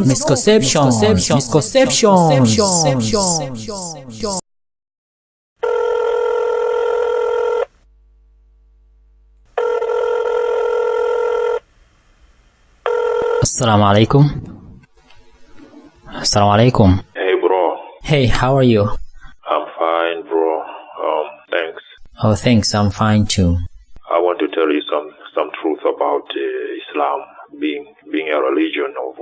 Misconceptions. Assalamu alaikum. Assalamu alaikum. Hey bro. Hey, how are you? I'm fine bro. Thanks. Oh, thanks. I'm fine too. I want to tell you some truth about Islam being a religion of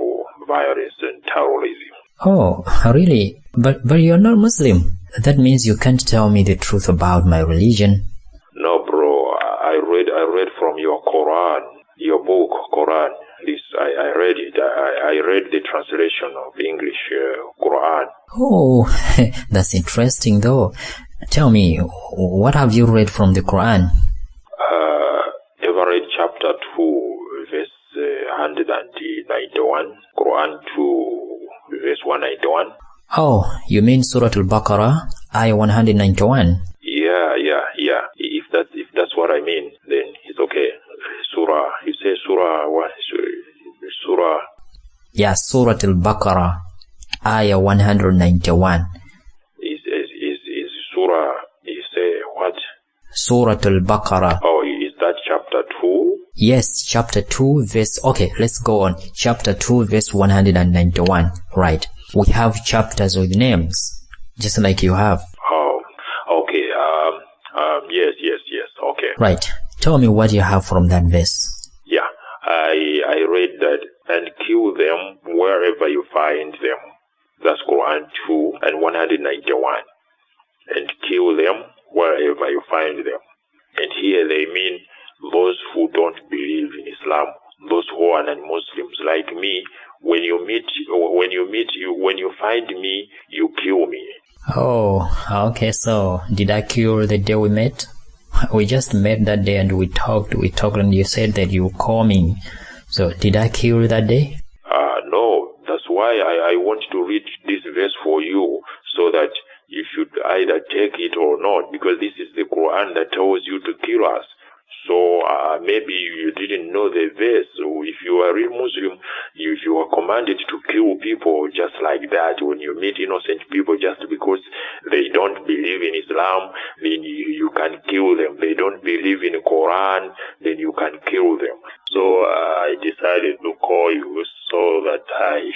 violence and terrorism. Oh, really? But you're not Muslim. That means you can't tell me the truth about my religion. No bro, I read from your Qur'an, your book Qur'an. I read it. I read the translation of English Qur'an. Oh, that's interesting though. Tell me, what have you read from the Qur'an? Ever read chapter 2, verse 191? Qur'an 2, verse 191? Oh, you mean Surah Al-Baqarah, ayah 191? Yeah. If that's what I mean, then it's okay. Surah, you say Surah what? Surah. Yeah, Surah Al-Baqarah, ayah 191. Is Surah, you say what? Surah Al-Baqarah. Oh, is that chapter 2? Yes, chapter 2 verse, okay, let's go on. Chapter 2 verse 191, right. We have chapters with names, just like you have. Oh, okay, yes, okay. Right, tell me what you have from that verse. Yeah, I read that, and kill them wherever you find them. That's Quran 2 and 191. And kill them wherever you find them. And here they mean those who don't believe in Islam, those who are non-Muslims like me. When you find me, you kill me. Oh, okay, so did I kill the day we met? We just met that day and we talked and you said that you call me. So did I kill that day? No, that's why I want to read this verse for you, so that you should either take it or not, because this is the Quran that tells you to kill us. So maybe you didn't know the verse. So if you are a real Muslim, you are commanded to kill people just like that. When you meet innocent people just because they don't believe in Islam, then you can kill them. They don't believe in Quran, then you can kill them. So I decided to call you so that I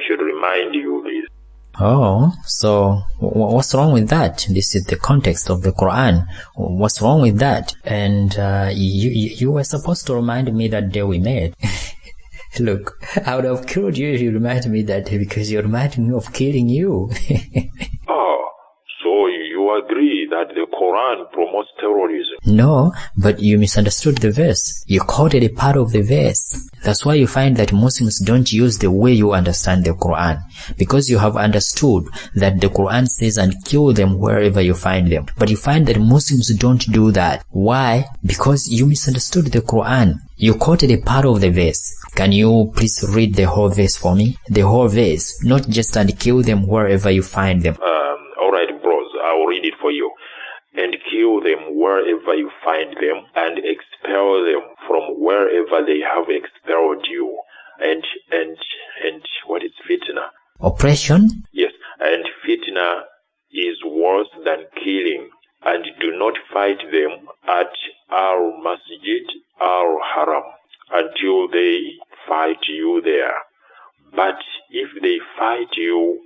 should remind you this. Oh, so what's wrong with that? This is the context of the Quran. What's wrong with that? And you were supposed to remind me that day we met. Look, I would have killed you if you reminded me that day, because you reminded me of killing you. Oh, so you agree that the Quran promotes terrorism? No, but you misunderstood the verse. You quoted a part of the verse. That's why you find that Muslims don't use the way you understand the Quran, because you have understood that the Quran says and kill them wherever you find them. But you find that Muslims don't do that. Why? Because you misunderstood the Quran. You quoted a part of the verse. Can you please read the whole verse for me? The whole verse, not just and kill them wherever you find them. Alright bros, I'll read it for you. And kill them wherever you find them, and expel them from wherever they have expelled you. And what is fitna? Oppression? Yes, and fitna is worse than killing. And do not fight them at al-Masjid al-Haram until they fight you there. But if they fight you,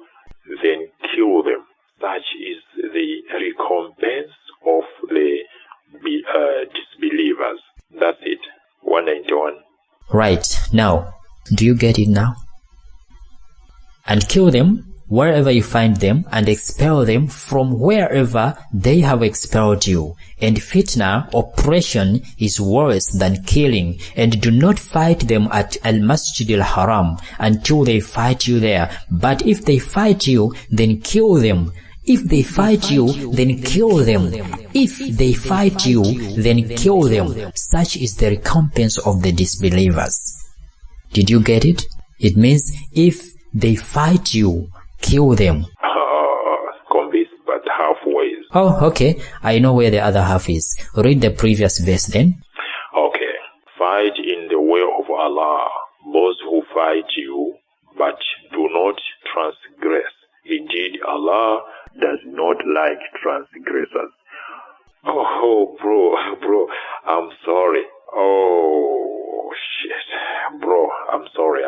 then kill them. Such is the recompense of the disbelievers. That's it. 191. Right. Now, do you get it now? And kill them wherever you find them, and expel them from wherever they have expelled you. And fitna, oppression, is worse than killing. And do not fight them at al-Masjid al-Haram until they fight you there. But if they fight you, then kill them. If they fight you, then kill them. If they fight you, then kill them. Such is the recompense of the disbelievers. Did you get it? It means if they fight you, kill them. Convinced but halfway. Oh, okay. I know where the other half is. Read the previous verse then. Okay. Fight in the way of Allah those who fight you, but do not transgress. Indeed, Allah does not like transgressors. Oh, bro, I'm sorry. Oh, shit. Bro, I'm sorry.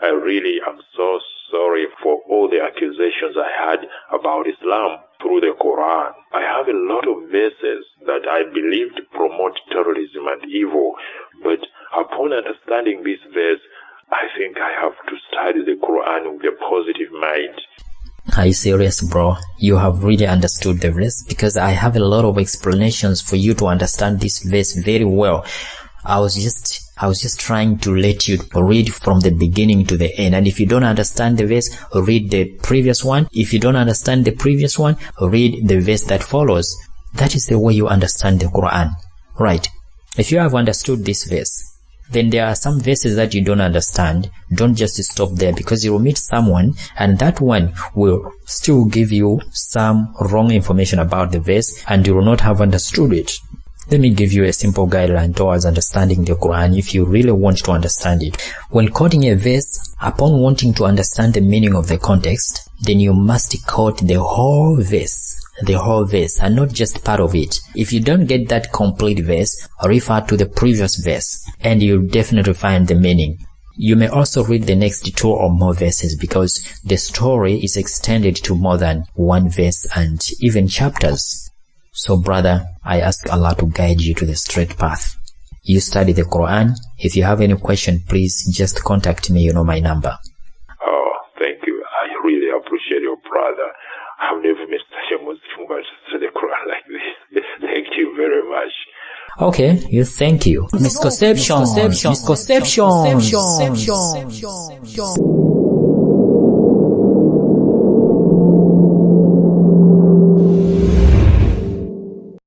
I really am so sorry for all the accusations I had about Islam through the Qur'an. I have a lot of verses that I believed promote terrorism and evil, but upon understanding this verse, I think I have to study the Qur'an with a positive mind. Are you serious, bro? You have really understood the verse? Because I have a lot of explanations for you to understand this verse very well. I was just trying to let you read from the beginning to the end. And if you don't understand the verse, read the previous one. If you don't understand the previous one, read the verse that follows. That is the way you understand the Quran. Right. If you have understood this verse, then there are some verses that you don't understand. Don't just stop there, because you will meet someone and that one will still give you some wrong information about the verse and you will not have understood it. Let me give you a simple guideline towards understanding the Quran if you really want to understand it. When quoting a verse, upon wanting to understand the meaning of the context, then you must quote the whole verse and not just part of it. If you don't get that complete verse, refer to the previous verse and you'll definitely find the meaning. You may also read the next 2 or more verses because the story is extended to more than one verse and even chapters. So brother, I ask Allah to guide you to the straight path. You study the Quran. If you have any question, please just contact me. You know my number. Oh, thank you. I really appreciate your brother. I've never met such a Muslim who study the Quran like this. Thank you very much. Okay, you thank you. Misconception.